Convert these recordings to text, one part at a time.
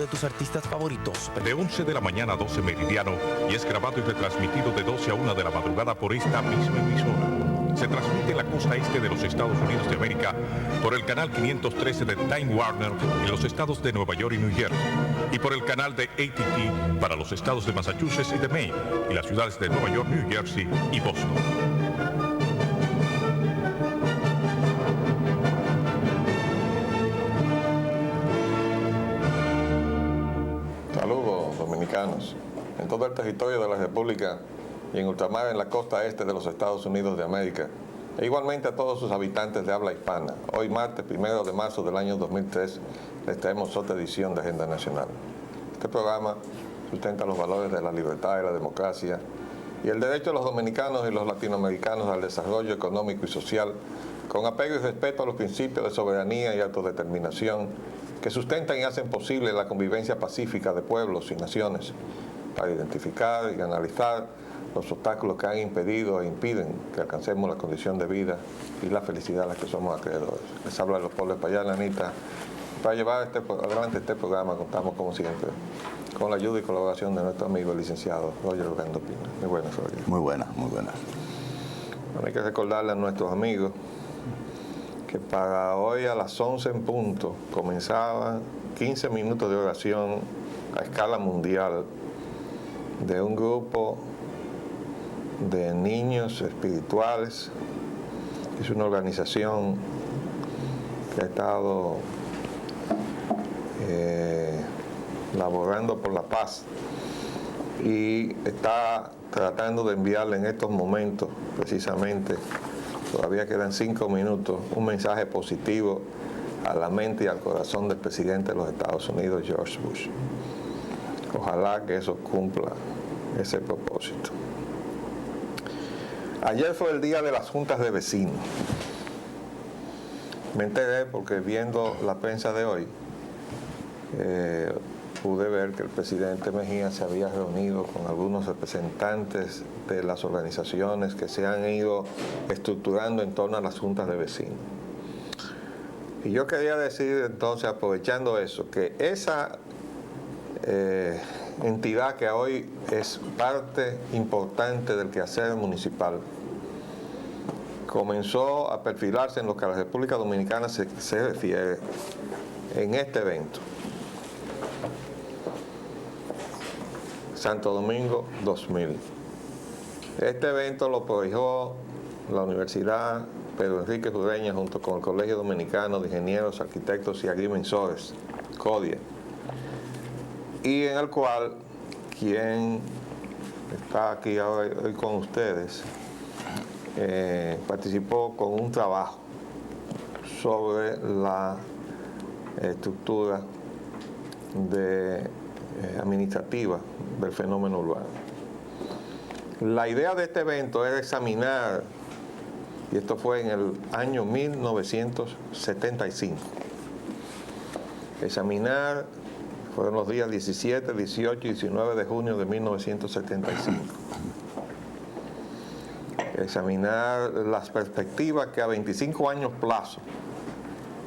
de tus artistas favoritos. De 11 de la mañana a 12 meridiano y es grabado y retransmitido de 12 a 1 de la madrugada por esta misma emisora. Se transmite en la costa este de los Estados Unidos de América por el canal 513 de Time Warner en los estados de Nueva York y New Jersey y por el canal de AT&T para los estados de Massachusetts y de Maine y las ciudades de Nueva York, New Jersey y Boston. Saludos dominicanos en todo el territorio de la República y en ultramar en la costa este de los Estados Unidos de América, e igualmente a todos sus habitantes de habla hispana. Hoy martes 1 de marzo del año 2003 les traemos otra edición de Agenda Nacional. Este programa sustenta los valores de la libertad y la democracia y el derecho de los dominicanos y los latinoamericanos al desarrollo económico y social, con apego y respeto a los principios de soberanía y autodeterminación que sustentan y hacen posible la convivencia pacífica de pueblos y naciones, para identificar y analizar los obstáculos que han impedido e impiden que alcancemos la condición de vida y la felicidad a la que somos acreedores. Les habla Leopoldo Espaillat, Anita. Para llevar adelante este programa contamos, como siempre, con la ayuda y colaboración de nuestro amigo el licenciado Roger Orlando Pina. Muy buenas, Roger. Muy buenas, muy buenas. Bueno, hay que recordarle a nuestros amigos que para hoy a las 11 en punto comenzaban 15 minutos de oración a escala mundial de un grupo de niños espirituales. Es una organización que ha estado laborando por la paz y está tratando de enviarle en estos momentos, precisamente, todavía quedan 5 minutos, un mensaje positivo a la mente y al corazón del presidente de los Estados Unidos, George Bush. Ojalá que eso cumpla ese propósito. Ayer fue el día de las juntas de vecinos. Me enteré porque viendo la prensa de hoy, pude ver que el presidente Mejía se había reunido con algunos representantes de las organizaciones que se han ido estructurando en torno a las juntas de vecinos. Y yo quería decir entonces, aprovechando eso, que esa entidad que hoy es parte importante del quehacer municipal comenzó a perfilarse en lo que a la República Dominicana se refiere en este evento. Santo Domingo 2000. Este evento lo prohibió la Universidad Pedro Enrique Ureña junto con el Colegio Dominicano de Ingenieros, Arquitectos y Agrimensores, CODIA, y en el cual quien está aquí hoy con ustedes participó con un trabajo sobre la estructura administrativa del fenómeno urbano. La idea de este evento era examinar, y esto fue en el año 1975, examinar, fueron los días 17, 18 y 19 de junio de 1975, examinar las perspectivas que a 25 años plazo,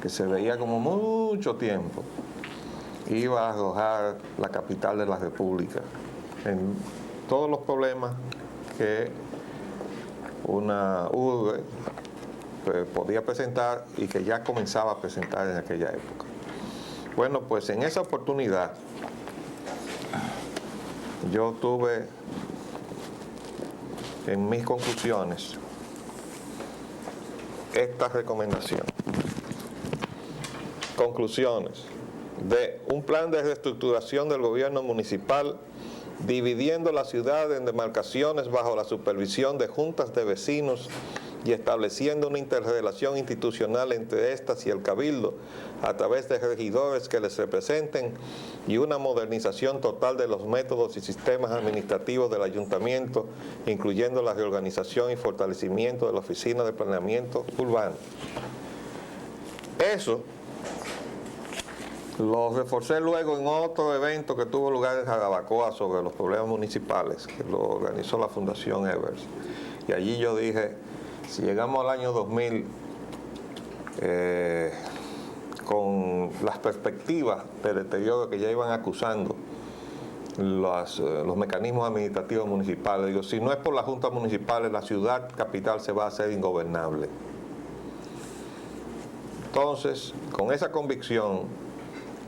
que se veía como mucho tiempo, iba a arrojar la capital de la República en todos los problemas que una urbe podía presentar y que ya comenzaba a presentar en aquella época. Bueno, pues en esa oportunidad yo tuve en mis conclusiones esta recomendación. Conclusiones de un plan de reestructuración del gobierno municipal, dividiendo la ciudad en demarcaciones bajo la supervisión de juntas de vecinos y estableciendo una interrelación institucional entre estas y el cabildo a través de regidores que les representen y una modernización total de los métodos y sistemas administrativos del ayuntamiento, incluyendo la reorganización y fortalecimiento de la Oficina de Planeamiento Urbano. Eso lo reforcé luego en otro evento que tuvo lugar en Jarabacoa sobre los problemas municipales, que lo organizó la Fundación Evers. Y allí yo dije, si llegamos al año 2000 con las perspectivas de deterioro que ya iban acusando los mecanismos administrativos municipales. Digo, si no es por las juntas municipales, la ciudad capital se va a hacer ingobernable. Entonces, con esa convicción,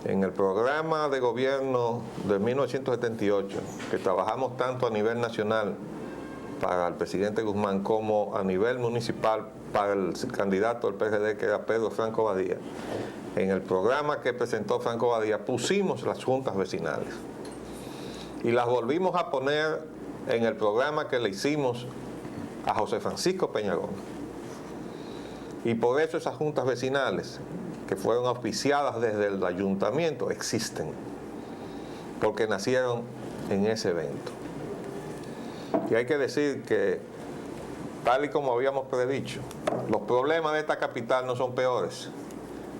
en el programa de gobierno de 1978, que trabajamos tanto a nivel nacional para el presidente Guzmán como a nivel municipal para el candidato del PRD, que era Pedro Franco Badía, en el programa que presentó Franco Badía pusimos las juntas vecinales y las volvimos a poner en el programa que le hicimos a José Francisco Peña Gómez. Y por eso esas juntas vecinales, que fueron auspiciadas desde el ayuntamiento, existen, porque nacieron en ese evento. Y hay que decir que, tal y como habíamos predicho, los problemas de esta capital no son peores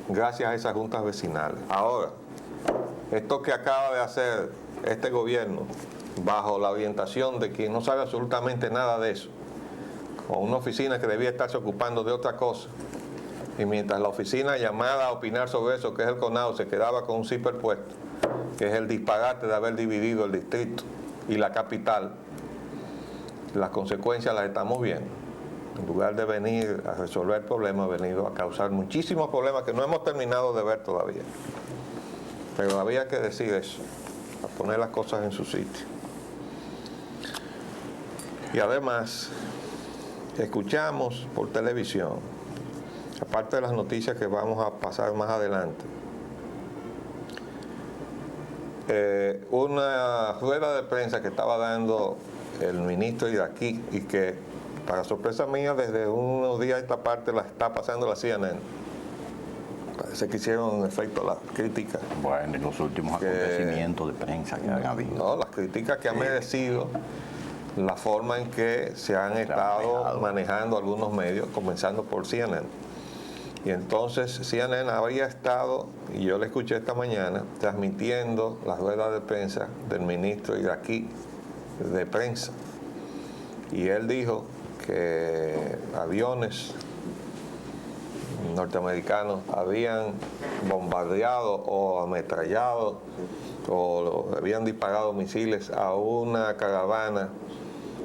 gracias a esas juntas vecinales. Ahora, esto que acaba de hacer este gobierno, bajo la orientación de quien no sabe absolutamente nada de eso, con una oficina que debía estarse ocupando de otra cosa, y mientras la oficina llamada a opinar sobre eso, que es el CONAU, se quedaba con un zipper puesto, que es el disparate de haber dividido el distrito y la capital, las consecuencias las estamos viendo. En lugar de venir a resolver problemas, ha venido a causar muchísimos problemas que no hemos terminado de ver todavía. Pero había que decir eso, a poner las cosas en su sitio. Y además, escuchamos por televisión, aparte de las noticias que vamos a pasar más adelante, una rueda de prensa que estaba dando el ministro iraquí y que, para sorpresa mía, desde unos días a esta parte la está pasando la CNN. Parece que hicieron efecto las críticas. Bueno, y los últimos acontecimientos de prensa que han habido. No, las críticas que han merecido la forma en que se han estado manejando algunos medios, comenzando por CNN. Y entonces CNN había estado, y yo le escuché esta mañana, transmitiendo la rueda de prensa del ministro iraquí de prensa. Y él dijo que aviones norteamericanos habían bombardeado o ametrallado o habían disparado misiles a una caravana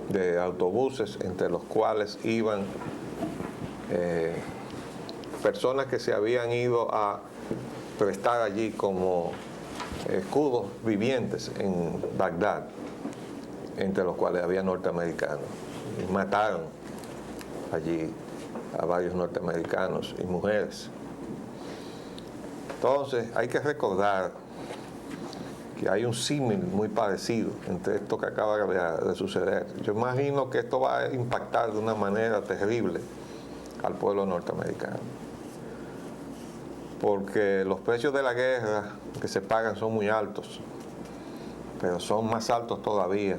de autobuses, entre los cuales iban personas que se habían ido a prestar allí como escudos vivientes en Bagdad, entre los cuales había norteamericanos. Y mataron allí a varios norteamericanos y mujeres. Entonces, hay que recordar que hay un símil muy parecido entre esto que acaba de suceder. Yo imagino que esto va a impactar de una manera terrible al pueblo norteamericano, porque los precios de la guerra que se pagan son muy altos, pero son más altos todavía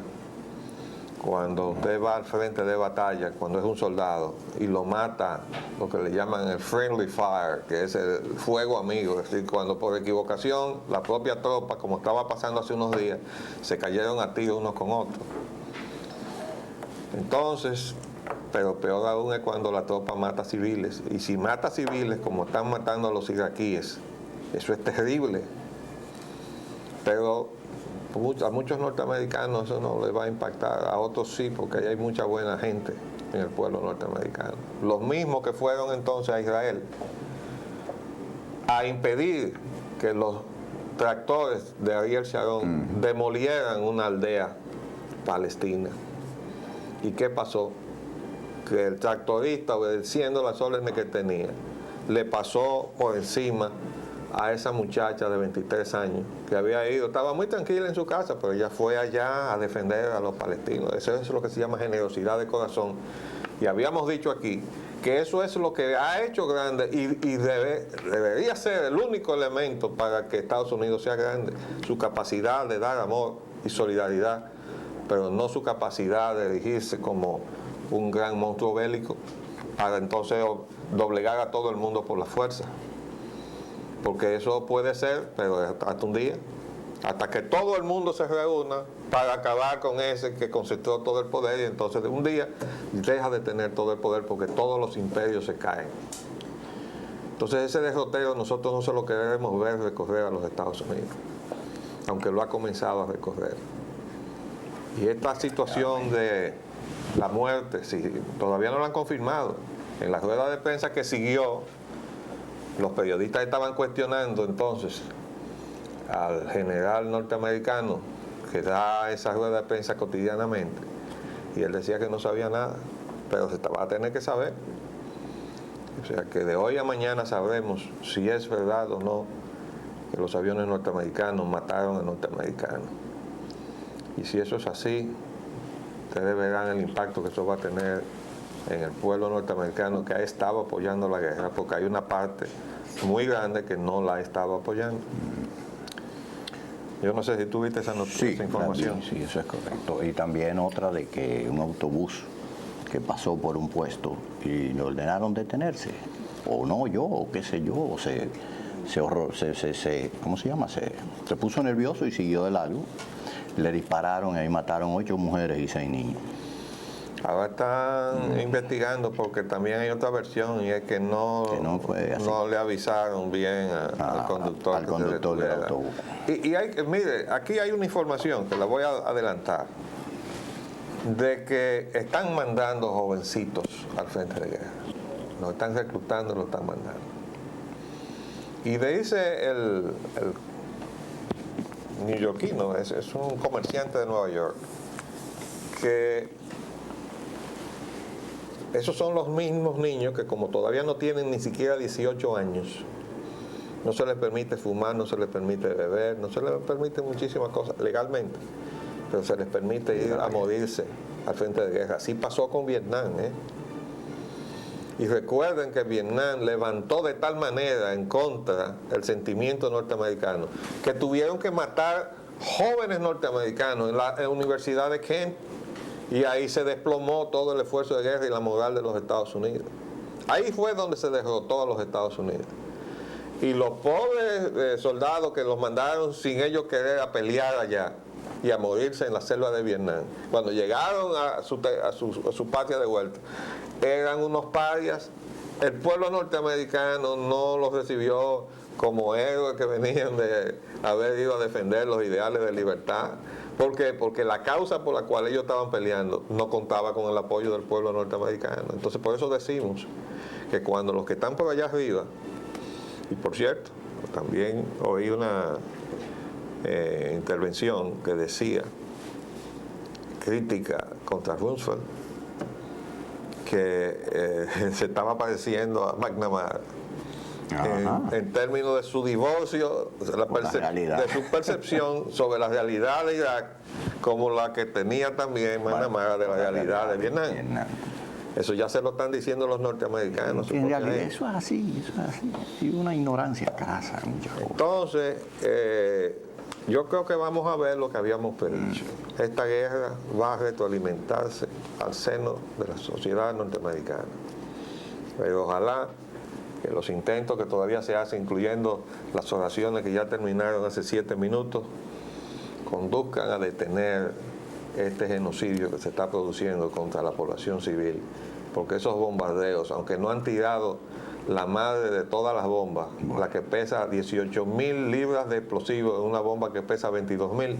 cuando usted va al frente de batalla, cuando es un soldado y lo mata lo que le llaman el friendly fire, que es el fuego amigo, es decir, cuando por equivocación la propia tropa, como estaba pasando hace unos días, se cayeron a tiros unos con otros. Entonces, pero peor aún es cuando la tropa mata civiles, y si mata civiles como están matando a los iraquíes, eso es terrible. Pero a muchos norteamericanos eso no les va a impactar, a otros sí, porque ahí hay mucha buena gente en el pueblo norteamericano. Los mismos que fueron entonces a Israel a impedir que los tractores de Ariel Sharon demolieran una aldea palestina. ¿Y qué pasó? Que el tractorista, obedeciendo las órdenes que tenía, le pasó por encima a esa muchacha de 23 años que había ido, estaba muy tranquila en su casa, pero ella fue allá a defender a los palestinos. Eso es lo que se llama generosidad de corazón. Y habíamos dicho aquí que eso es lo que ha hecho grande y debería ser el único elemento para que Estados Unidos sea grande, su capacidad de dar amor y solidaridad, pero no su capacidad de erigirse como un gran monstruo bélico para entonces doblegar a todo el mundo por la fuerza. Porque eso puede ser, pero hasta un día, hasta que todo el mundo se reúna para acabar con ese que concentró todo el poder, y entonces de un día deja de tener todo el poder porque todos los imperios se caen. Entonces ese derrotero nosotros no se lo queremos ver recorrer a los Estados Unidos, aunque lo ha comenzado a recorrer. Y esta situación de la muerte, si todavía no lo han confirmado, en la rueda de prensa que siguió, los periodistas estaban cuestionando entonces al general norteamericano que da esa rueda de prensa cotidianamente, y él decía que no sabía nada, pero se va a tener que saber. O sea que de hoy a mañana sabremos si es verdad o no que los aviones norteamericanos mataron a norteamericanos. Y si eso es así, ustedes verán el impacto que eso va a tener en el pueblo norteamericano que ha estado apoyando la guerra, porque hay una parte muy grande que no la ha estado apoyando. Yo no sé si tú viste esa noticia, esa información. Sí, eso es correcto. Y también otra de que un autobús que pasó por un puesto y le ordenaron detenerse, o no yo, o qué sé yo, o ¿cómo se llama? Se puso nervioso y siguió de largo. Le dispararon y ahí mataron 8 mujeres y 6 niños. Ahora están investigando porque también hay otra versión y es que no le avisaron bien al conductor del autobús. Mire, aquí hay una información que la voy a adelantar, de que están mandando jovencitos al frente de guerra. Los están reclutando, los están mandando. Y dice el neoyorquino, es un comerciante de Nueva York, que esos son los mismos niños que, como todavía no tienen ni siquiera 18 años, no se les permite fumar, no se les permite beber, no se les permite muchísimas cosas legalmente, pero se les permite ir a morirse al frente de guerra. Así pasó con Vietnam, Y recuerden que Vietnam levantó de tal manera en contra el sentimiento norteamericano que tuvieron que matar jóvenes norteamericanos en la Universidad de Kent, y ahí se desplomó todo el esfuerzo de guerra y la moral de los Estados Unidos. Ahí fue donde se derrotó a los Estados Unidos. Y los pobres soldados que los mandaron sin ellos querer a pelear allá y a morirse en la selva de Vietnam, cuando llegaron a su patria de vuelta, eran unos parias. El pueblo norteamericano no los recibió como héroes que venían de haber ido a defender los ideales de libertad. ¿Por qué? Porque la causa por la cual ellos estaban peleando no contaba con el apoyo del pueblo norteamericano. Entonces, por eso decimos que cuando los que están por allá arriba, y por cierto, también oí una intervención que decía, crítica contra Roosevelt, que se estaba pareciendo a McNamara en términos de su divorcio, de su percepción sobre la realidad de Irak, como la que tenía también McNamara de la realidad de Vietnam. Eso ya se lo están diciendo los norteamericanos. En realidad eso es así, y una ignorancia crasa. Entonces, yo creo que vamos a ver lo que habíamos predicho. Esta guerra va a retroalimentarse al seno de la sociedad norteamericana. Pero ojalá que los intentos que todavía se hacen, incluyendo las oraciones que ya terminaron hace 7 minutos, conduzcan a detener este genocidio que se está produciendo contra la población civil, porque esos bombardeos, aunque no han tirado la madre de todas las bombas, la que pesa 18.000 libras de explosivos en una bomba que pesa 22.000,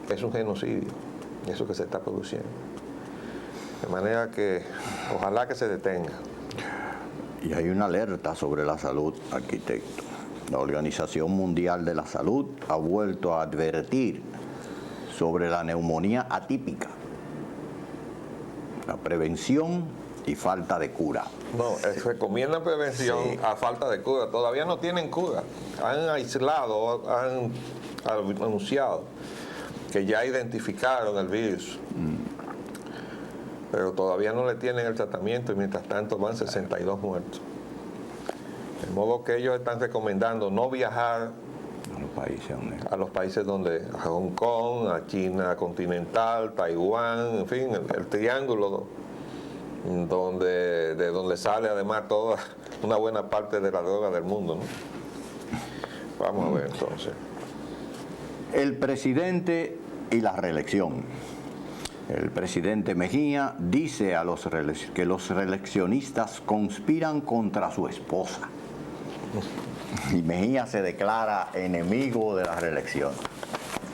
es un genocidio, eso que se está produciendo. De manera que ojalá que se detenga. Y hay una alerta sobre la salud, arquitecto. La Organización Mundial de la Salud ha vuelto a advertir sobre la neumonía atípica, la prevención y falta de cura. No, recomiendan prevención a falta de cura. Todavía no tienen cura. Han aislado, han anunciado que ya identificaron el virus. Pero todavía no le tienen el tratamiento y mientras tanto van 62 muertos. De modo que ellos están recomendando no viajar a los países donde, a Hong Kong, a China continental, Taiwán, en fin, el triángulo de donde sale además toda una buena parte de la droga del mundo, ¿no? Vamos a ver entonces. El presidente y la reelección. El presidente Mejía dice a que los reeleccionistas conspiran contra su esposa. Y Mejía se declara enemigo de la reelección.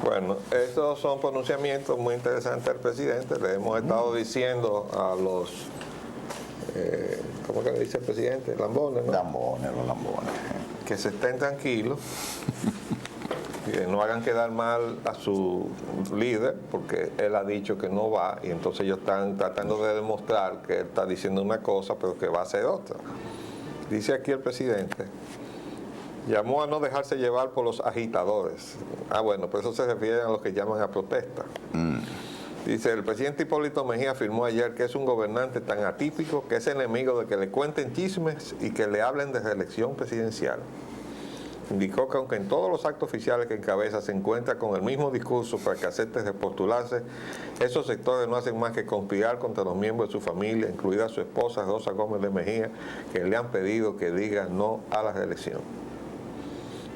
Bueno, estos son pronunciamientos muy interesantes del presidente. Le hemos estado diciendo a los, ¿cómo que le dice el presidente? Lambones, ¿no? Los lambones. Que se estén tranquilos, que no hagan quedar mal a su líder, porque él ha dicho que no va, y entonces ellos están tratando de demostrar que él está diciendo una cosa, pero que va a hacer otra. Dice aquí el presidente, llamó a no dejarse llevar por los agitadores. Bueno, por eso se refiere a los que llaman a protesta. Dice, el presidente Hipólito Mejía afirmó ayer que es un gobernante tan atípico que es enemigo de que le cuenten chismes y que le hablen de reelección presidencial. Indicó que aunque en todos los actos oficiales que encabeza se encuentra con el mismo discurso para que acepte de postularse, esos sectores no hacen más que conspirar contra los miembros de su familia, incluida su esposa Rosa Gómez de Mejía, que le han pedido que diga no a la reelección.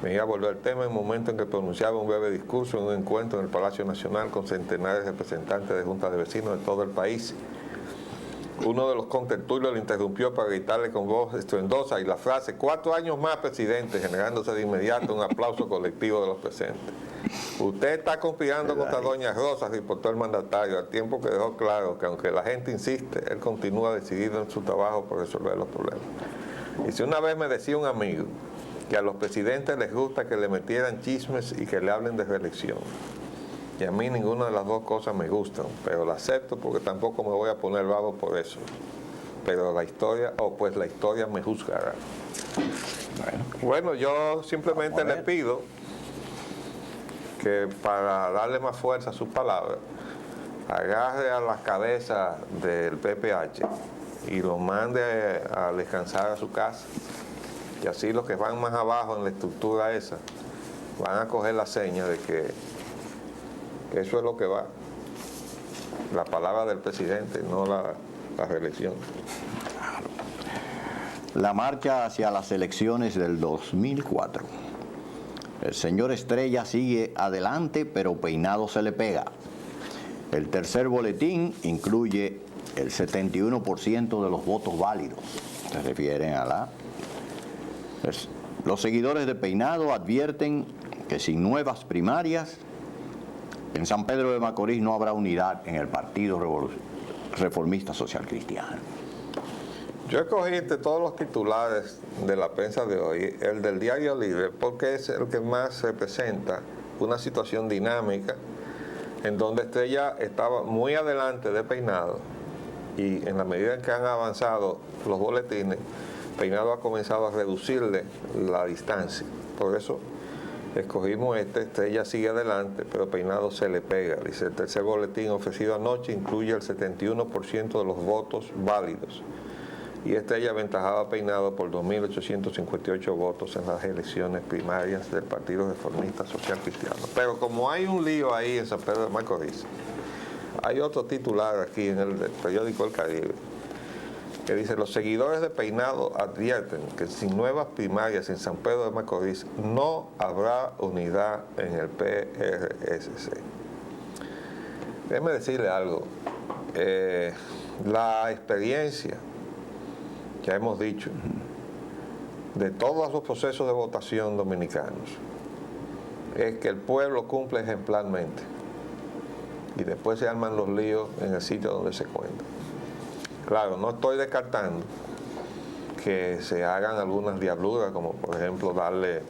Mejía volvió al tema en un momento en que pronunciaba un breve discurso en un encuentro en el Palacio Nacional con centenares de representantes de juntas de vecinos de todo el país. Uno de los contertulios le interrumpió para gritarle con voz estruendosa y la frase 4 años más, presidente, generándose de inmediato un aplauso colectivo de los presentes. Usted está conspirando contra doña Rosa, reportó el mandatario, al tiempo que dejó claro que aunque la gente insiste, él continúa decidido en su trabajo por resolver los problemas. Y si una vez me decía un amigo que a los presidentes les gusta que le metieran chismes y que le hablen de reelección. Y a mí ninguna de las dos cosas me gustan, pero la acepto porque tampoco me voy a poner bravo por eso. Pero la historia, pues la historia me juzgará. Bueno, yo simplemente le pido que para darle más fuerza a sus palabras, agarre a la cabeza del PPH y lo mande a descansar a su casa. Y así los que van más abajo en la estructura esa van a coger la seña de que eso es lo que va. La palabra del presidente, no la reelección. La marcha hacia las elecciones del 2004. El señor Estrella sigue adelante, pero Peinado se le pega. El tercer boletín incluye el 71% de los votos válidos. Se refieren a la... Los seguidores de Peinado advierten que sin nuevas primarias, en San Pedro de Macorís no habrá unidad en el Partido Reformista Social Cristiano. Yo escogí entre todos los titulares de la prensa de hoy el del Diario Libre porque es el que más representa una situación dinámica en donde Estrella estaba muy adelante de Peinado y en la medida en que han avanzado los boletines, Peinado ha comenzado a reducirle la distancia. Por eso escogimos Estrella sigue adelante, pero Peinado se le pega. Dice, el tercer boletín ofrecido anoche incluye el 71% de los votos válidos. Y Estrella aventajaba a Peinado por 2.858 votos en las elecciones primarias del Partido Reformista Social Cristiano. Pero como hay un lío ahí en San Pedro de Macorís, hay otro titular aquí en el periódico El Caribe, que dice, los seguidores de Peinado advierten que sin nuevas primarias en San Pedro de Macorís no habrá unidad en el PRSC. Déjeme decirle algo, la experiencia, ya hemos dicho, de todos los procesos de votación dominicanos, es que el pueblo cumple ejemplarmente y después se arman los líos en el sitio donde se cuenta. Claro, no estoy descartando que se hagan algunas diabluras, como por ejemplo darle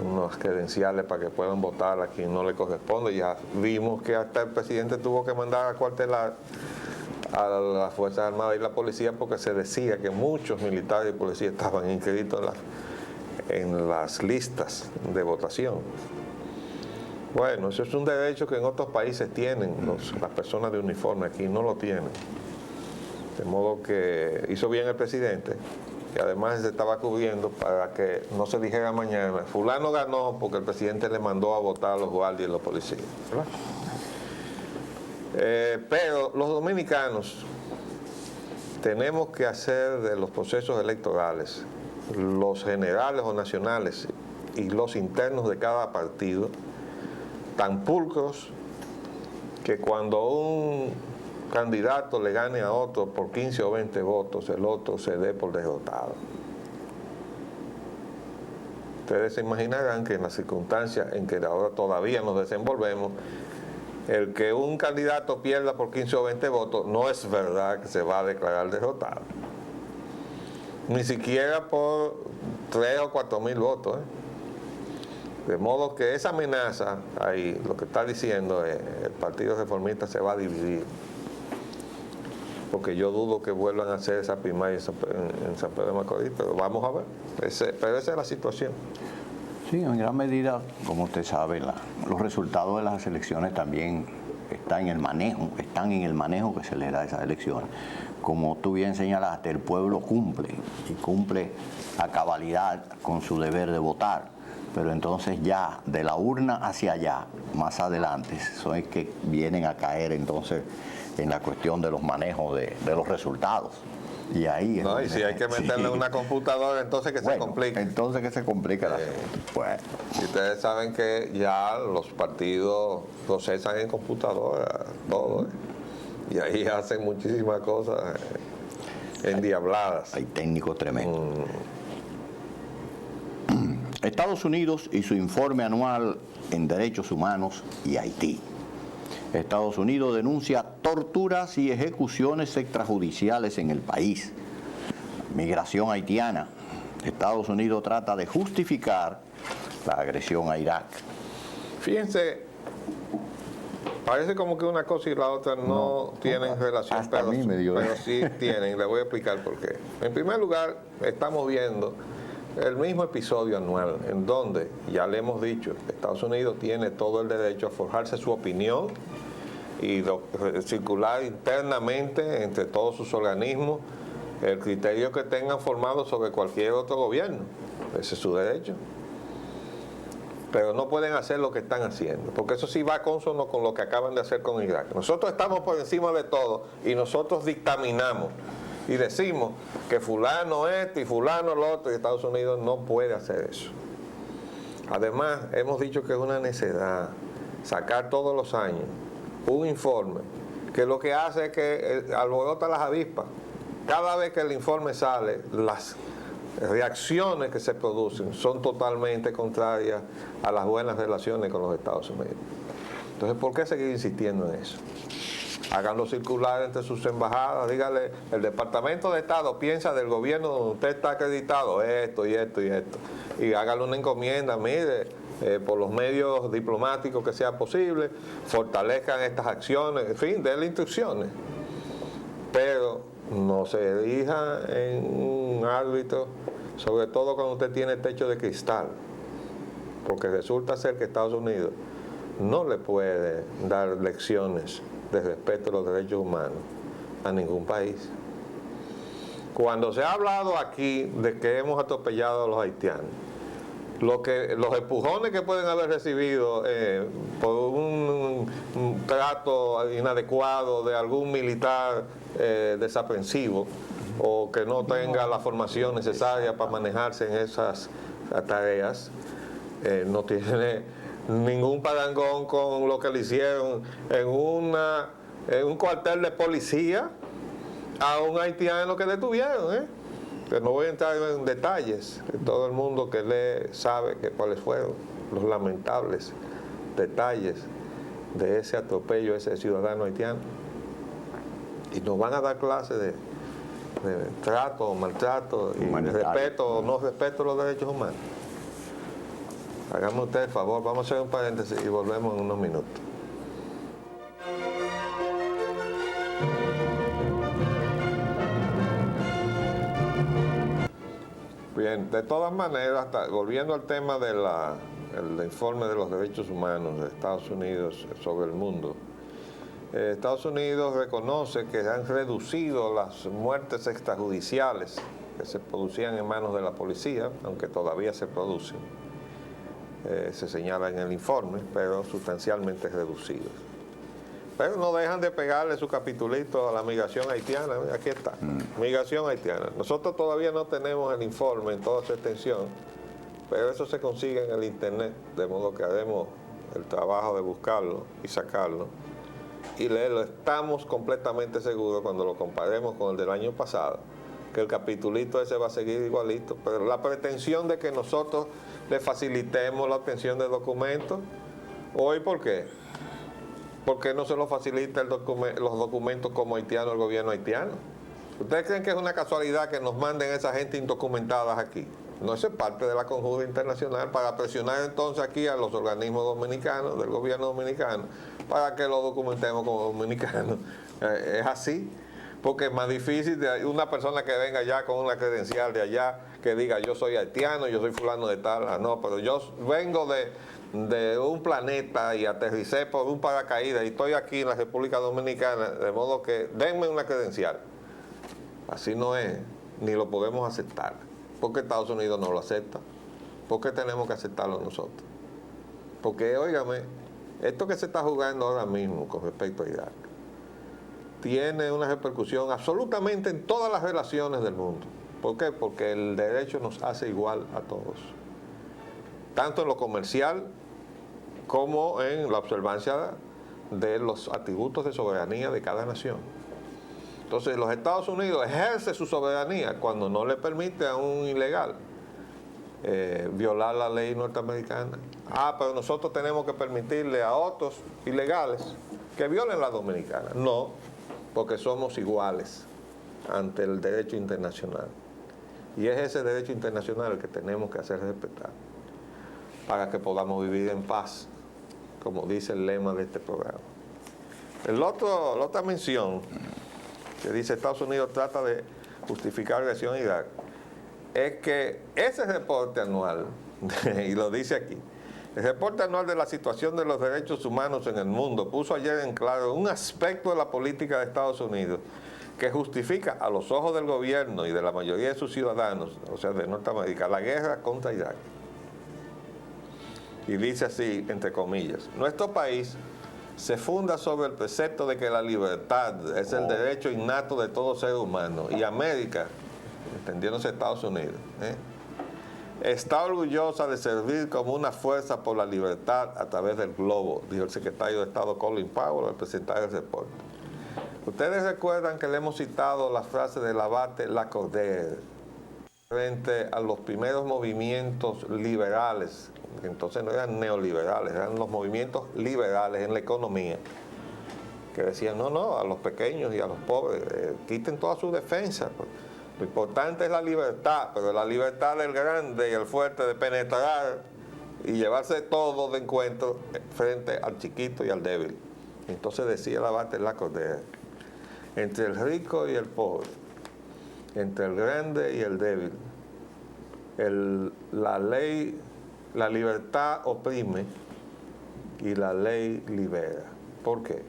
unos credenciales para que puedan votar a quien no le corresponde. Ya vimos que hasta el presidente tuvo que mandar a cuartelar a las Fuerzas Armadas y la policía porque se decía que muchos militares y policías estaban inscritos en las listas de votación. Bueno, eso es un derecho que en otros países tienen las personas de uniforme, aquí no lo tienen. De modo que hizo bien el presidente, que además se estaba cubriendo para que no se dijera mañana, fulano ganó porque el presidente le mandó a votar a los guardias y los policías. Pero los dominicanos tenemos que hacer de los procesos electorales, los generales o nacionales y los internos de cada partido, tan pulcros que cuando un candidato le gane a otro por 15 o 20 votos, el otro se dé por derrotado. Ustedes se imaginarán que en las circunstancias en que ahora todavía nos desenvolvemos, el que un candidato pierda por 15 o 20 votos no es verdad que se va a declarar derrotado. Ni siquiera por 3 o 4 mil votos. De modo que esa amenaza, ahí lo que está diciendo es el Partido Reformista se va a dividir. Porque yo dudo que vuelvan a hacer esa primaria en San Pedro de Macorís, pero vamos a ver. Pero esa es la situación. Sí, en gran medida, como usted sabe, los resultados de las elecciones también están en el manejo que se le da a esas elecciones. Como tú bien señalaste, el pueblo cumple a cabalidad con su deber de votar, pero entonces ya de la urna hacia allá, más adelante, son es que vienen a caer entonces en la cuestión de los manejos de los resultados. Y ahí no, y si hay que meterle sí. una computadora, entonces que se complica. Entonces que se complica el asunto. Pues. Y ustedes saben que ya los partidos procesan en computadora todo. Y ahí hacen muchísimas cosas endiabladas. Hay técnicos tremendos. Estados Unidos y su informe anual en derechos humanos y Haití. Estados Unidos denuncia torturas y ejecuciones extrajudiciales en el país. Migración haitiana. Estados Unidos trata de justificar la agresión a Irak. Fíjense, parece como que una cosa y la otra no tienen relación, pero sí tienen. Le voy a explicar por qué. En primer lugar, estamos viendo el mismo episodio anual en donde, ya le hemos dicho, Estados Unidos tiene todo el derecho a forjarse su opinión y circular internamente entre todos sus organismos el criterio que tengan formado sobre cualquier otro gobierno. Ese es su derecho. Pero no pueden hacer lo que están haciendo, porque eso sí va consono con lo que acaban de hacer con Irak. Nosotros estamos por encima de todo y nosotros dictaminamos y decimos que fulano esto y fulano lo otro, y Estados Unidos no puede hacer eso. Además, hemos dicho que es una necedad sacar todos los años un informe que lo que hace es que alborota las avispas. Cada vez que el informe sale, las reacciones que se producen son totalmente contrarias a las buenas relaciones con los Estados Unidos. Entonces, ¿por qué seguir insistiendo en eso? Háganlo circular entre sus embajadas, dígale, el Departamento de Estado piensa del gobierno donde usted está acreditado esto y esto y esto, y hágale una encomienda, mire, por los medios diplomáticos que sea posible, fortalezcan estas acciones, en fin, denle instrucciones, pero no se erija en un árbitro, sobre todo cuando usted tiene techo de cristal, porque resulta ser que Estados Unidos no le puede dar lecciones de respeto a los derechos humanos a ningún país. Cuando se ha hablado aquí de que hemos atropellado a los haitianos, los empujones que pueden haber recibido por un trato inadecuado de algún militar desaprensivo o que no tenga la formación necesaria para manejarse en esas tareas, no tiene ningún parangón con lo que le hicieron en un cuartel de policía a un haitiano que detuvieron, que no voy a entrar en detalles, todo el mundo que lee sabe cuáles fueron los lamentables detalles de ese atropello a ese ciudadano haitiano. Y nos van a dar clases de trato o maltrato y respeto o no respeto a los derechos humanos. Hágame usted el favor, vamos a hacer un paréntesis y volvemos en unos minutos. Bien, de todas maneras, volviendo al tema del informe de los derechos humanos de Estados Unidos sobre el mundo, Estados Unidos reconoce que han reducido las muertes extrajudiciales que se producían en manos de la policía, aunque todavía se producen. Se señala en el informe, pero sustancialmente reducidos. Pero no dejan de pegarle su capitulito a la migración haitiana. Aquí está, migración haitiana. Nosotros todavía no tenemos el informe en toda su extensión, pero eso se consigue en el internet, de modo que haremos el trabajo de buscarlo y sacarlo. y lo estamos completamente seguros cuando lo comparemos con el del año pasado, que el capitulito ese va a seguir igualito, pero la pretensión de que nosotros le facilitemos la obtención de documentos, hoy, ¿por qué? ¿Por qué no se lo facilita los documentos como haitiano al gobierno haitiano? ¿Ustedes creen que es una casualidad que nos manden esa gente indocumentada aquí? No, eso es parte de la conjura internacional para presionar entonces aquí a los organismos dominicanos, del gobierno dominicano, para que lo documentemos como dominicanos. Es así, porque es más difícil de una persona que venga ya con una credencial de allá, que diga yo soy haitiano, yo soy fulano de tal, no, pero yo vengo de un planeta y aterricé por un paracaídas y estoy aquí en la República Dominicana, de modo que denme una credencial. Así no es, ni lo podemos aceptar. ¿Por qué Estados Unidos no lo acepta? ¿Por qué tenemos que aceptarlo nosotros? Porque, óigame, esto que se está jugando ahora mismo con respecto a Irak tiene una repercusión absolutamente en todas las relaciones del mundo. ¿Por qué? Porque el derecho nos hace igual a todos. Tanto en lo comercial como en la observancia de los atributos de soberanía de cada nación. Entonces, los Estados Unidos ejerce su soberanía cuando no le permite a un ilegal violar la ley norteamericana. Pero nosotros tenemos que permitirle a otros ilegales que violen la dominicana. No, porque somos iguales ante el derecho internacional. Y es ese derecho internacional el que tenemos que hacer respetar para que podamos vivir en paz, como dice el lema de este programa. La otra mención que dice Estados Unidos trata de justificar la agresión a Irak, es que ese reporte anual, y lo dice aquí, el reporte anual de la situación de los derechos humanos en el mundo puso ayer en claro un aspecto de la política de Estados Unidos que justifica a los ojos del gobierno y de la mayoría de sus ciudadanos, o sea, de Norteamérica, la guerra contra Irak. Y dice así, entre comillas, nuestro país se funda sobre el precepto de que la libertad es el derecho innato de todo ser humano. Y América, entendiéndose Estados Unidos, está orgullosa de servir como una fuerza por la libertad a través del globo, dijo el secretario de Estado Colin Powell al presentar el reporte. Ustedes recuerdan que le hemos citado la frase del abate Lacordaire frente a los primeros movimientos liberales, que entonces no eran neoliberales, eran los movimientos liberales en la economía, que decían, no, a los pequeños y a los pobres, quiten toda su defensa. Lo importante es la libertad, pero la libertad del grande y el fuerte de penetrar y llevarse todo de encuentro frente al chiquito y al débil. Entonces decía el abate Lacordaire, entre el rico y el pobre, entre el grande y el débil, la libertad oprime y la ley libera. ¿Por qué?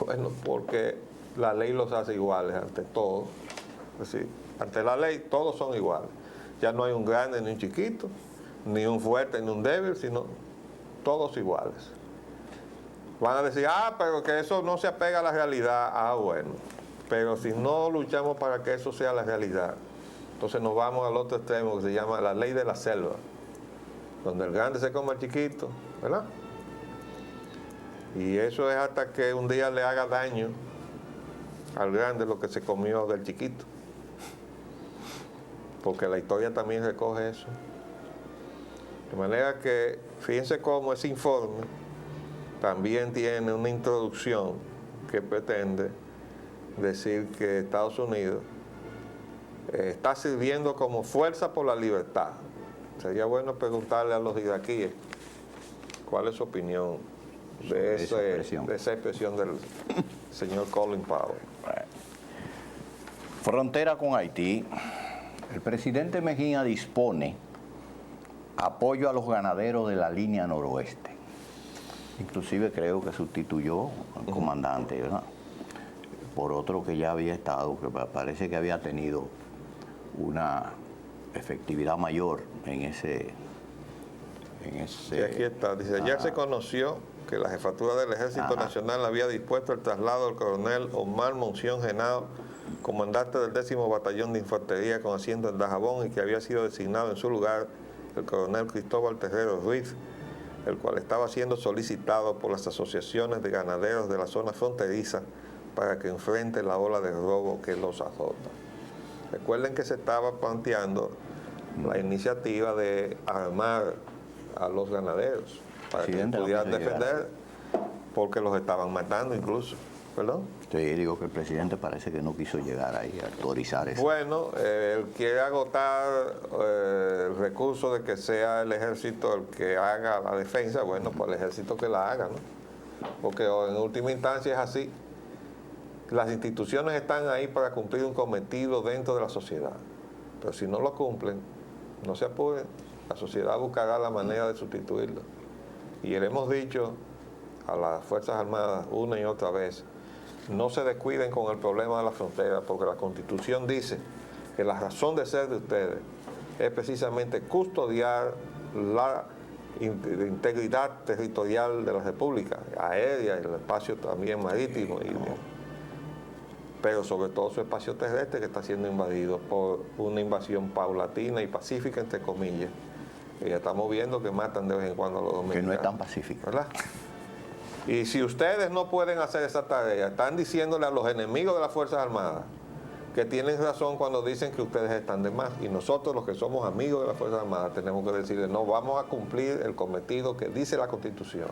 Bueno, porque la ley los hace iguales ante todo. Es decir, ante la ley todos son iguales. Ya no hay un grande ni un chiquito, ni un fuerte ni un débil, sino todos iguales. Van a decir, pero que eso no se apega a la realidad. Bueno, pero si no luchamos para que eso sea la realidad, entonces nos vamos al otro extremo que se llama la ley de la selva, donde el grande se come al chiquito, ¿verdad? Y eso es hasta que un día le haga daño al grande lo que se comió del chiquito. Porque la historia también recoge eso. De manera que, fíjense cómo ese informe también tiene una introducción que pretende decir que Estados Unidos está sirviendo como fuerza por la libertad. Sería bueno preguntarle a los iraquíes cuál es su opinión de esa expresión del señor Colin Powell. Frontera con Haití. El presidente Mejía dispone apoyo a los ganaderos de la línea noroeste. Inclusive creo que sustituyó al comandante, ¿verdad?, por otro que ya había estado, que parece que había tenido una efectividad mayor en ese... Sí, aquí está, dice, ayer se conoció que la jefatura del Ejército Nacional había dispuesto el traslado del coronel Omar Monción Genao, comandante del 10º Batallón de Infantería con asiento en Dajabón, y que había sido designado en su lugar el coronel Cristóbal Terrero Ruiz, el cual estaba siendo solicitado por las asociaciones de ganaderos de la zona fronteriza para que enfrente la ola de robo que los azota. Recuerden que se estaba planteando la iniciativa de armar a los ganaderos para que pudieran defender, porque los estaban matando incluso. ¿Perdón? Sí, digo que el presidente parece que no quiso llegar ahí a autorizar eso. Bueno, él quiere agotar el recurso de que sea el ejército el que haga la defensa. Bueno, pues el ejército que la haga, ¿no? Porque en última instancia es así. Las instituciones están ahí para cumplir un cometido dentro de la sociedad. Pero si no lo cumplen, no se apuren. La sociedad buscará la manera de sustituirlo. Y le hemos dicho a las Fuerzas Armadas una y otra vez, no se descuiden con el problema de la frontera, porque la Constitución dice que la razón de ser de ustedes es precisamente custodiar la integridad territorial de la República, aérea y el espacio también marítimo, pero sobre todo su espacio terrestre, que está siendo invadido por una invasión paulatina y pacífica, entre comillas. Y ya estamos viendo que matan de vez en cuando a los dominicanos. Que no es tan pacífico. ¿Verdad? Y si ustedes no pueden hacer esa tarea, están diciéndole a los enemigos de las Fuerzas Armadas que tienen razón cuando dicen que ustedes están de más. Y nosotros, los que somos amigos de las Fuerzas Armadas, tenemos que decirles, no, vamos a cumplir el cometido que dice la Constitución,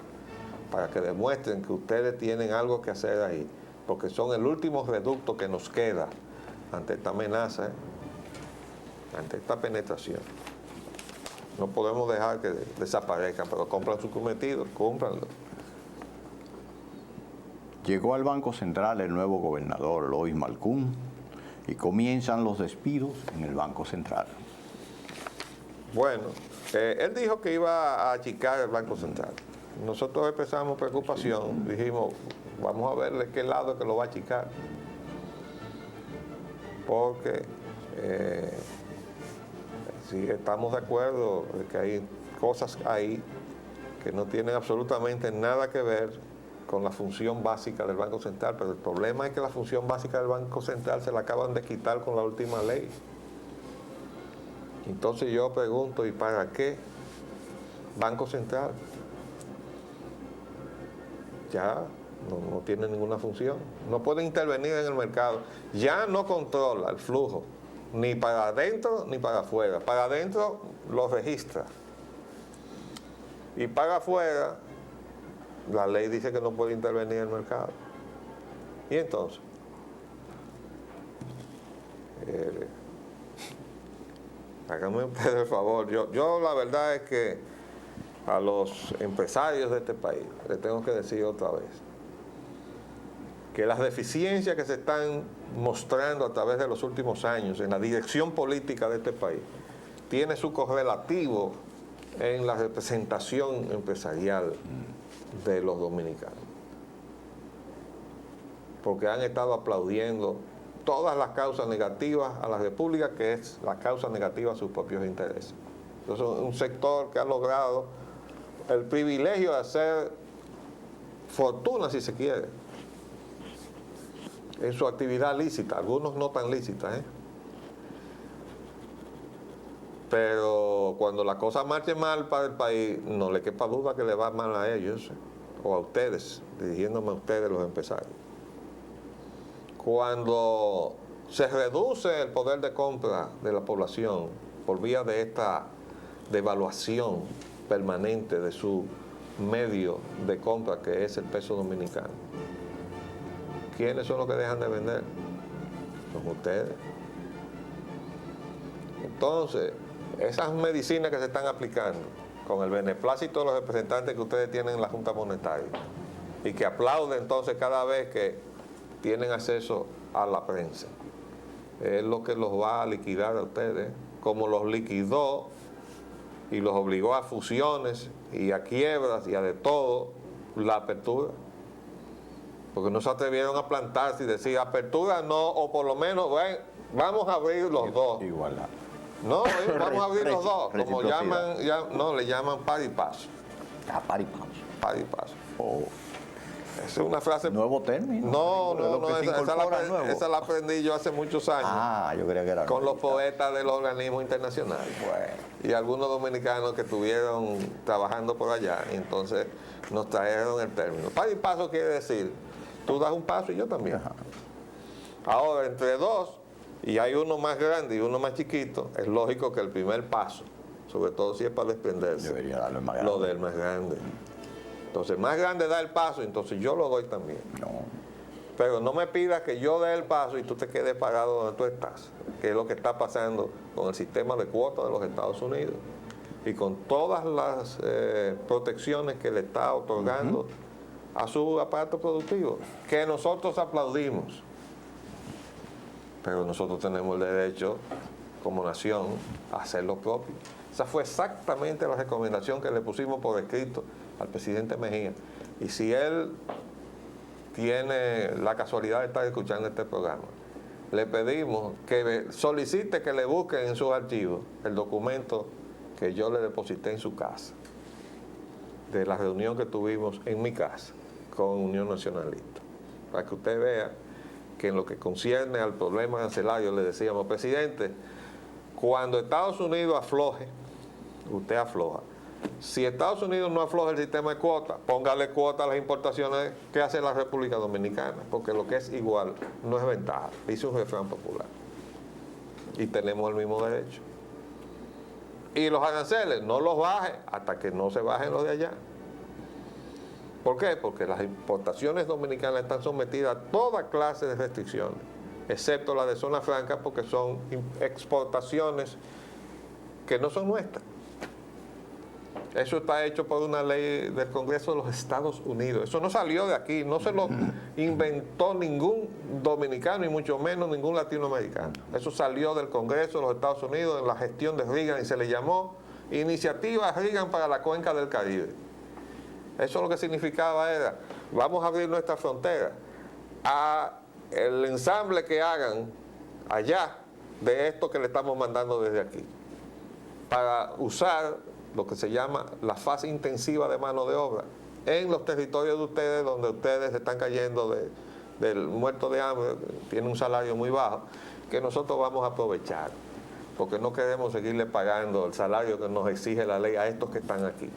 para que demuestren que ustedes tienen algo que hacer ahí, porque son el último reducto que nos queda ante esta amenaza, ante esta penetración. No podemos dejar que desaparezcan, pero cumplan su cometido, cúmplanlo. Llegó al Banco Central el nuevo gobernador, Lois Malcoun, y comienzan los despidos en el Banco Central. Bueno, él dijo que iba a achicar el Banco Central. Nosotros expresamos preocupación, dijimos, vamos a ver de qué lado que lo va a achicar. Porque si estamos de acuerdo de que hay cosas ahí que no tienen absolutamente nada que ver con la función básica del Banco Central, pero el problema es que la función básica del Banco Central se la acaban de quitar con la última ley. Entonces yo pregunto, ¿y para qué Banco Central? Ya no tiene ninguna función, no puede intervenir en el mercado, ya no controla el flujo, ni para adentro ni para afuera. Para adentro lo registra, y para afuera la ley dice que no puede intervenir en el mercado. Y entonces, háganme ustedes el favor. Yo la verdad es que a los empresarios de este país les tengo que decir otra vez que las deficiencias que se están mostrando a través de los últimos años en la dirección política de este país tiene su correlativo en la representación empresarial de los dominicanos, porque han estado aplaudiendo todas las causas negativas a la República, que es la causa negativa a sus propios intereses. Entonces, un sector que ha logrado el privilegio de hacer fortuna, si se quiere, en su actividad lícita, algunos no tan lícitas, pero cuando la cosa marche mal para el país, no le quepa duda que le va mal a ellos, o a ustedes, dirigiéndome a ustedes los empresarios. Cuando se reduce el poder de compra de la población por vía de esta devaluación permanente de su medio de compra, que es el peso dominicano, ¿quiénes son los que dejan de vender? Son ustedes. Entonces, esas medicinas que se están aplicando, con el beneplácito de los representantes que ustedes tienen en la Junta Monetaria, y que aplauden entonces cada vez que tienen acceso a la prensa, es lo que los va a liquidar a ustedes, como los liquidó y los obligó a fusiones y a quiebras y a de todo la apertura. Porque no se atrevieron a plantarse y decir apertura no, o por lo menos vamos a abrir los dos. Igualdad. No, vamos a abrir los dos, como llaman, no, le llaman par y paso. Par y paso. Par y paso. Oh. Es una frase... Nuevo término. No, Nuevo. esa la aprendí yo hace muchos años. Ah, yo creía que era con nuevo. los poetas de los organismos internacionales. Bueno. Y algunos dominicanos que estuvieron trabajando por allá, y entonces nos trajeron el término. Par y paso quiere decir, tú das un paso y yo también. Ajá. Ahora, entre dos, y hay uno más grande y uno más chiquito, es lógico que el primer paso, sobre todo si es para desprenderse, Debería darle más grande. lo del más grande. Entonces, el más grande da el paso, entonces yo lo doy también. No. Pero no me pidas que yo dé el paso y tú te quedes parado donde tú estás, que es lo que está pasando con el sistema de cuotas de los Estados Unidos y con todas las protecciones que le está otorgando a su aparato productivo, que nosotros aplaudimos. Pero nosotros tenemos el derecho, como nación, a hacer lo propio. Esa fue exactamente la recomendación que le pusimos por escrito al presidente Mejía. Y si él tiene la casualidad de estar escuchando este programa, le pedimos que solicite que le busquen en sus archivos el documento que yo le deposité en su casa, de la reunión que tuvimos en mi casa con Unión Nacionalista, para que usted vea que en lo que concierne al problema arancelario le decíamos, presidente, cuando Estados Unidos afloje, usted afloja. Si Estados Unidos no afloja el sistema de cuotas, póngale cuotas a las importaciones que hace la República Dominicana, porque lo que es igual no es ventaja, dice un refrán popular. Y tenemos el mismo derecho. Y los aranceles, no los baje hasta que no se bajen los de allá. ¿Por qué? Porque las importaciones dominicanas están sometidas a toda clase de restricciones, excepto la de zona franca, porque son exportaciones que no son nuestras. Eso está hecho por una ley del Congreso de los Estados Unidos. Eso no salió de aquí, no se lo inventó ningún dominicano y mucho menos ningún latinoamericano. Eso salió del Congreso de los Estados Unidos en la gestión de Reagan y se le llamó Iniciativa Reagan para la Cuenca del Caribe. Eso lo que significaba era, vamos a abrir nuestra frontera a el ensamble que hagan allá de esto que le estamos mandando desde aquí, para usar lo que se llama la fase intensiva de mano de obra en los territorios de ustedes, donde ustedes están cayendo del muerto de hambre, tienen un salario muy bajo, que nosotros vamos a aprovechar, porque no queremos seguirle pagando el salario que nos exige la ley a estos que están aquí,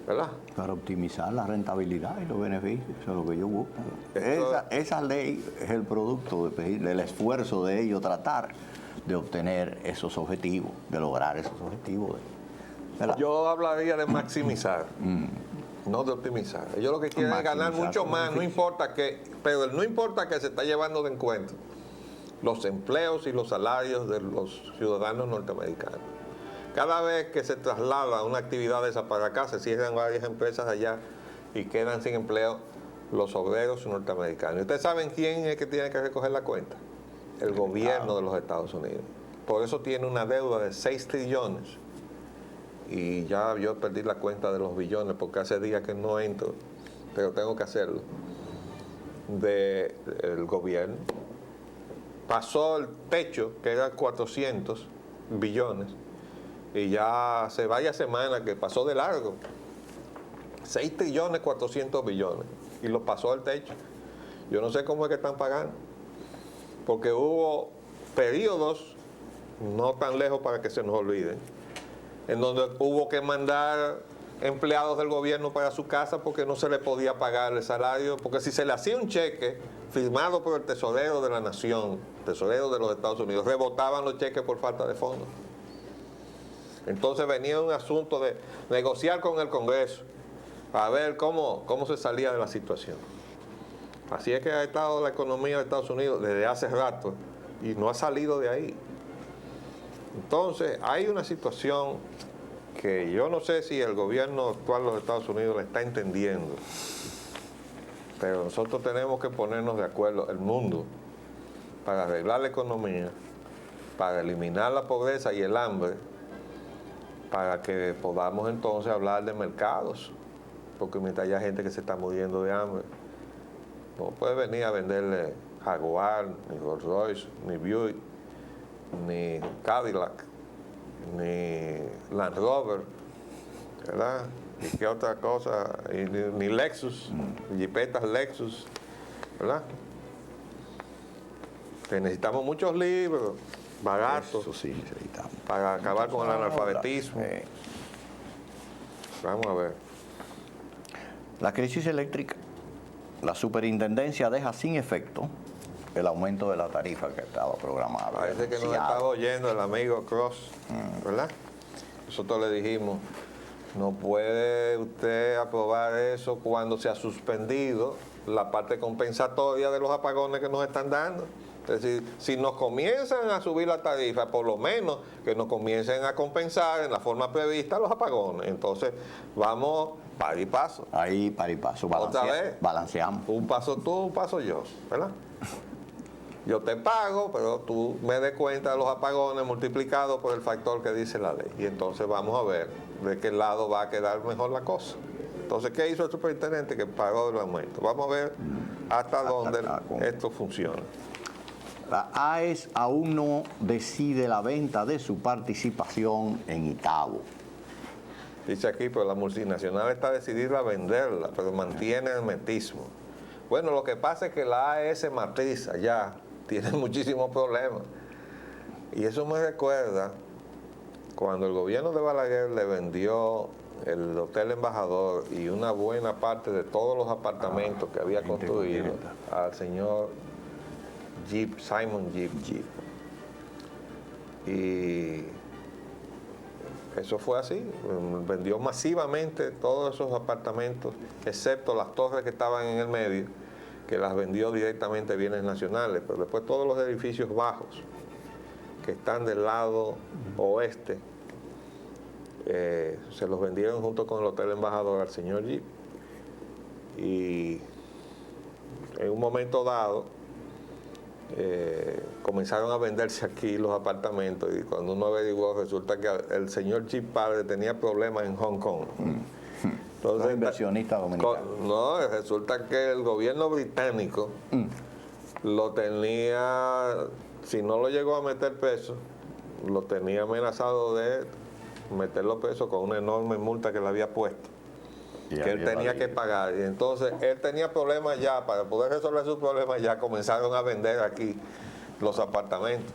¿verdad? Para optimizar la rentabilidad y los beneficios, eso es lo que yo busco. Esa ley es el producto del esfuerzo de ellos tratar de obtener esos objetivos, de lograr esos objetivos. ¿Verdad? Yo hablaría de maximizar, no de optimizar. Ellos lo que quieren es ganar mucho más, no importa que, pero no importa que se está llevando de encuentro los empleos y los salarios de los ciudadanos norteamericanos. Cada vez que se traslada una actividad de esa para acá, se cierran varias empresas allá y quedan sin empleo los obreros norteamericanos. ¿Y ustedes saben quién es que tiene que recoger la cuenta? El gobierno de los Estados Unidos. Por eso tiene una deuda de 6 trillones. Y ya yo perdí la cuenta de los billones porque hace días que no entro, pero tengo que hacerlo, del gobierno. Pasó el techo, que era 400 billones, y ya hace varias semanas que pasó de largo. 6 trillones 400 billones, y lo pasó el techo. Yo no sé cómo es que están pagando, porque hubo periodos, no tan lejos para que se nos olviden, en donde hubo que mandar empleados del gobierno para su casa porque no se le podía pagar el salario, porque si se le hacía un cheque firmado por el tesorero de la nación, tesorero de los Estados Unidos, rebotaban los cheques por falta de fondos. Entonces venía un asunto de negociar con el Congreso para ver cómo se salía de la situación. Así es que ha estado la economía de Estados Unidos desde hace rato y no ha salido de ahí. Entonces, hay una situación que yo no sé si el gobierno actual de los Estados Unidos la está entendiendo, pero nosotros tenemos que ponernos de acuerdo, el mundo, para arreglar la economía, para eliminar la pobreza y el hambre, para que podamos entonces hablar de mercados, porque mientras haya gente que se está muriendo de hambre, no puede venir a venderle Jaguar, ni Rolls Royce, ni Buick, ni Cadillac, ni Land Rover, ¿verdad? ¿Y qué otra cosa? Y ni Lexus, jipetas Lexus, ¿verdad? Que necesitamos muchos libros, baratos, Eso sí necesitamos. para acabar con el analfabetismo. Vamos a ver. La crisis eléctrica. La superintendencia deja sin efecto el aumento de la tarifa que estaba programada. Parece que nos estaba oyendo el amigo Cross, ¿verdad? Nosotros le dijimos, no puede usted aprobar eso cuando se ha suspendido la parte compensatoria de los apagones que nos están dando. Es decir, si nos comienzan a subir la tarifa, por lo menos que nos comiencen a compensar en la forma prevista los apagones. Entonces, vamos par y paso. Ahí par y paso. Otra vez. Balanceamos. Un paso tú, un paso yo, ¿verdad? Yo te pago, pero tú me des cuenta de los apagones multiplicados por el factor que dice la ley. Y entonces vamos a ver de qué lado va a quedar mejor la cosa. Entonces, ¿qué hizo el superintendente? Que pagó el aumento. Vamos a ver hasta dónde esto funciona. La AES aún no decide la venta de su participación en Itabo. Dice aquí, pero la multinacional está decidida a venderla, pero mantiene el hermetismo. Bueno, lo que pasa es que la AES matriz allá tiene muchísimos problemas. Y eso me recuerda cuando el gobierno de Balaguer le vendió el Hotel Embajador y una buena parte de todos los apartamentos que había construido al señor Jeep, Simon Jeep. Y eso fue así, vendió masivamente todos esos apartamentos, excepto las torres que estaban en el medio, que las vendió directamente a Bienes Nacionales, pero después todos los edificios bajos que están del lado oeste, se los vendieron junto con el Hotel Embajador al señor Jeep. Y en un momento dado, comenzaron a venderse aquí los apartamentos y cuando uno averiguó resulta que el señor Jeep padre tenía problemas en Hong Kong. Entonces, Los inversionistas dominicanos. No, resulta que el gobierno británico lo tenía, si no lo llegó a meter preso, lo tenía amenazado de meterlo preso con una enorme multa que le había puesto, que él tenía que pagar. Y entonces él tenía problemas ya, para poder resolver sus problemas ya comenzaron a vender aquí los apartamentos.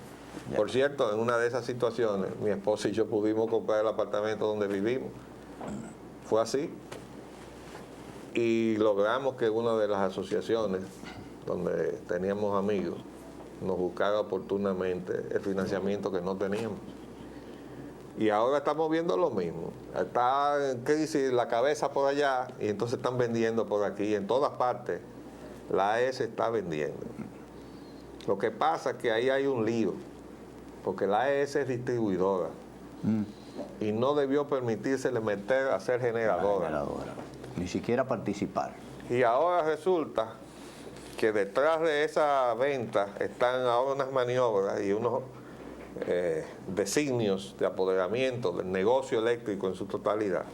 Por cierto, en una de esas situaciones, mi esposa y yo pudimos comprar el apartamento donde vivimos. Fue así. Y logramos que una de las asociaciones donde teníamos amigos nos buscara oportunamente el financiamiento que no teníamos. Y ahora estamos viendo lo mismo. Está en crisis la cabeza por allá y entonces están vendiendo por aquí. En todas partes la AES está vendiendo. Lo que pasa es que ahí hay un lío, porque la AES es distribuidora y no debió permitírsele meter a ser generadora. Ni siquiera participar. Y ahora resulta que detrás de esa venta están ahora unas maniobras y unos designios de apoderamiento del negocio eléctrico en su totalidad,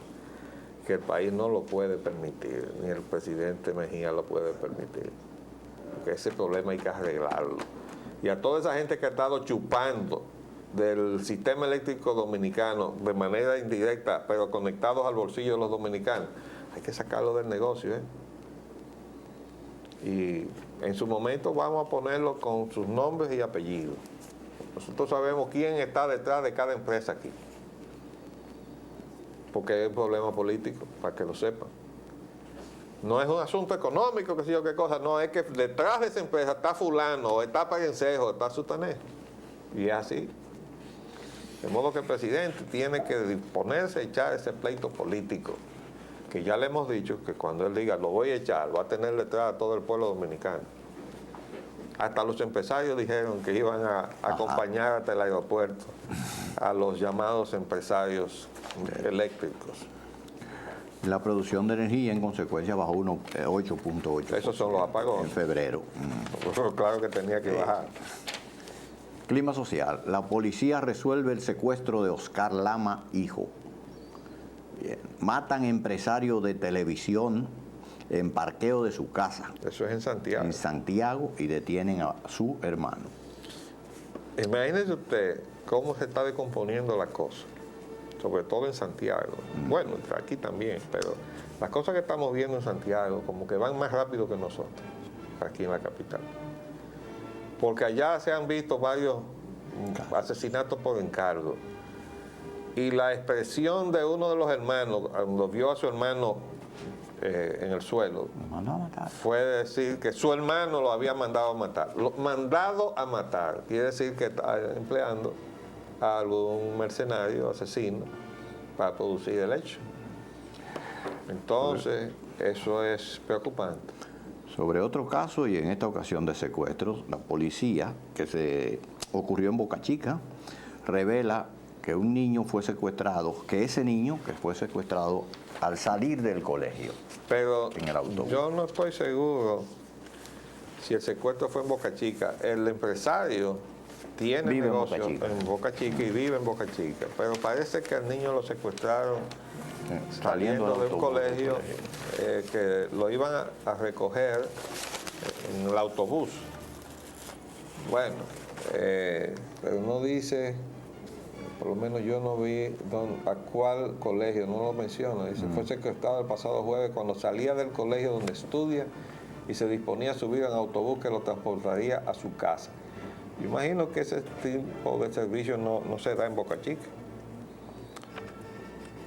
que el país no lo puede permitir, ni el presidente Mejía lo puede permitir, porque ese problema hay que arreglarlo. Y a toda esa gente que ha estado chupando del sistema eléctrico dominicano de manera indirecta, pero conectados al bolsillo de los dominicanos, hay que sacarlo del negocio, Y en su momento vamos a ponerlo con sus nombres y apellidos. Nosotros sabemos quién está detrás de cada empresa aquí, porque es un problema político, para que lo sepan. No es un asunto económico, que sé yo qué cosa, no, es que detrás de esa empresa está fulano, o está Payensejo, o está Sutanés, y es así. De modo que el presidente tiene que disponerse a echar ese pleito político, que ya le hemos dicho que cuando él diga lo voy a echar, va a tener detrás a todo el pueblo dominicano. Hasta los empresarios dijeron que iban a acompañar hasta el aeropuerto a los llamados empresarios eléctricos. La producción de energía en consecuencia bajó 8.8%. Esos son los apagones. En febrero. Claro que tenía que bajar. Clima social. La policía resuelve el secuestro de Oscar Lama, hijo. Bien. Matan empresario de televisión en parqueo de su casa. Eso es en Santiago. En Santiago, y detienen a su hermano. Imagínese usted cómo se está descomponiendo la cosa. sobre todo en Santiago. Bueno, aquí también, pero las cosas que estamos viendo en Santiago como que van más rápido que nosotros, aquí en la capital. Porque allá se han visto varios asesinatos por encargo. Y la expresión de uno de los hermanos, cuando vio a su hermano en el suelo, fue decir que su hermano lo había mandado a matar. Mandado a matar quiere decir que está empleando a algún mercenario, asesino, para producir el hecho. Entonces, eso es preocupante. Sobre otro caso, y en esta ocasión de secuestros, la policía, que se ocurrió en Boca Chica, revela que un niño fue secuestrado, que ese niño que fue secuestrado al salir del colegio. Pero en el autobús. Yo no estoy seguro si el secuestro fue en Boca Chica. El empresario tiene vive negocio en Boca Chica y vive en Boca Chica, pero parece que al niño lo secuestraron saliendo de un colegio que lo iban a recoger en el autobús. Bueno, pero no dice, por lo menos yo no vi a cuál colegio, no lo menciona. Dice, fue secuestrado el pasado jueves cuando salía del colegio donde estudia y se disponía a subir en autobús que lo transportaría a su casa. Yo imagino que ese tipo de servicio no se da en Boca Chica.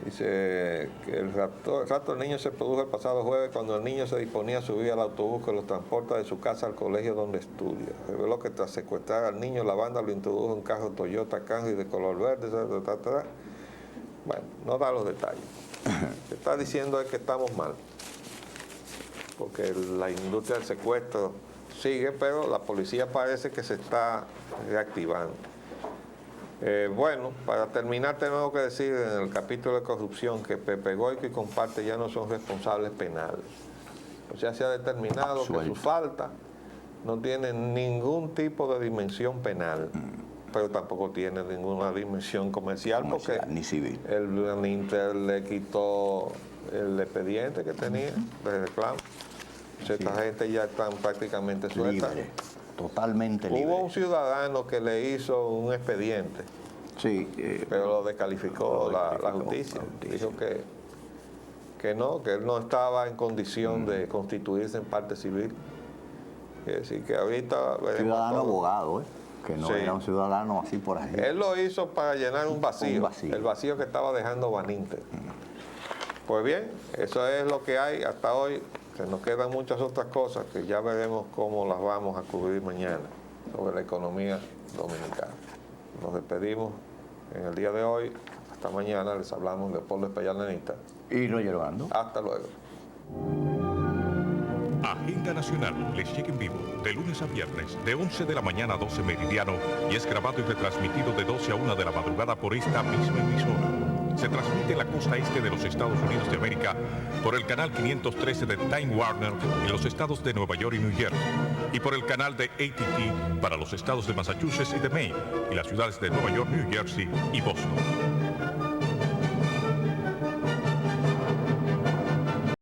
Dice que el rapto del niño se produjo el pasado jueves cuando el niño se disponía a subir al autobús que lo transporta de su casa al colegio donde estudia. Reveló que tras secuestrar al niño, la banda lo introdujo en un carro Toyota Camry de color verde. Bueno, no da los detalles. Lo que está diciendo es que estamos mal, porque la industria del secuestro sigue, pero la policía parece que se está reactivando. Bueno, para terminar tengo que decir en el capítulo de corrupción que Pepe Goyco y comparte ya no son responsables penales. O sea, se ha determinado que su falta no tiene ningún tipo de dimensión penal, pero tampoco tiene ninguna dimensión comercial porque ni civil. El Inter le quitó el expediente que tenía de reclamo. Esta gente ya están prácticamente suelta. Libre, totalmente libre. Hubo un ciudadano que le hizo un expediente, sí, pero lo descalificó, la justicia. Dijo que él no estaba en condición de constituirse en parte civil. Es decir, que ahorita veremos ciudadano todo. Abogado, que no Sí. era un ciudadano así por ahí. Él lo hizo para llenar un vacío, el vacío que estaba dejando Van Inter. Pues bien, eso es lo que hay hasta hoy. Se nos quedan muchas otras cosas que ya veremos cómo las vamos a cubrir mañana sobre la economía dominicana. Nos despedimos en el día de hoy. Hasta mañana. Les hablamos de Leopoldo Espellananita. Y Roger Bando. Hasta luego. Agenda Nacional les llega en vivo de lunes a viernes de 11 de la mañana a 12 meridiano y es grabado y retransmitido de 12 a 1 de la madrugada por esta misma emisora. Se transmite en la costa este de los Estados Unidos de América por el canal 513 de Time Warner en los estados de Nueva York y New Jersey y por el canal de AT&T para los estados de Massachusetts y de Maine y las ciudades de Nueva York, New Jersey y Boston.